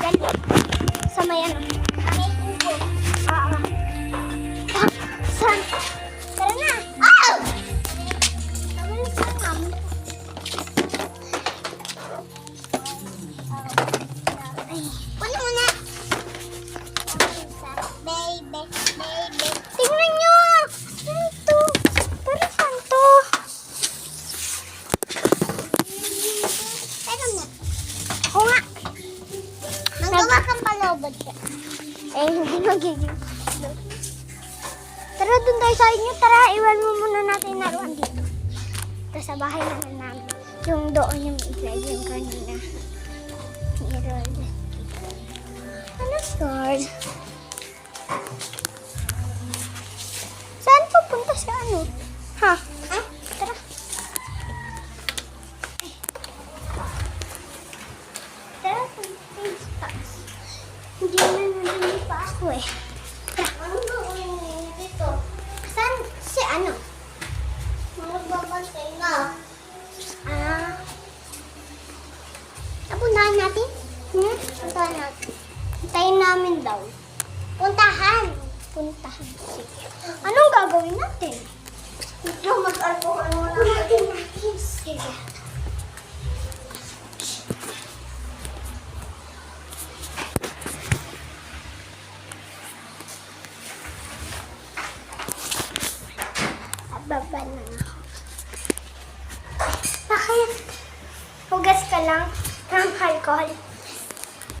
Dali. Sa may ano. May kubo. Oo. Saan? Tara na. Oh! Tawalin sa namin. Ay, wala mo na. Baby, baby. Tingnan nyo! Ito. Pero saan to? Pero na. Ako nga. Magawa kang palobot siya. Eh, hindi magiging. Tara, dun tayo sa inyo. Tara, iwan mo muna natin naruan dito. Tapos sa bahay naman namin. Yung doon yung itlog yung kanina. Meron. Ano, Lord? Saan pupunta si ano? Ha? Ha? Tara. Tara, punta tayo. Hindi na nandun pa ako eh. Tara. Ano gawin dito? Saan si ano? Magbabantay na. Napunahan natin? Puntahan natin. Puntahin namin daw. Puntahan. Puntahan. Sige. Anong gagawin natin? Ito, mag-alcohol mo natin. Sige. Baba na ako. Bakit? Hugas ka lang ng alcohol.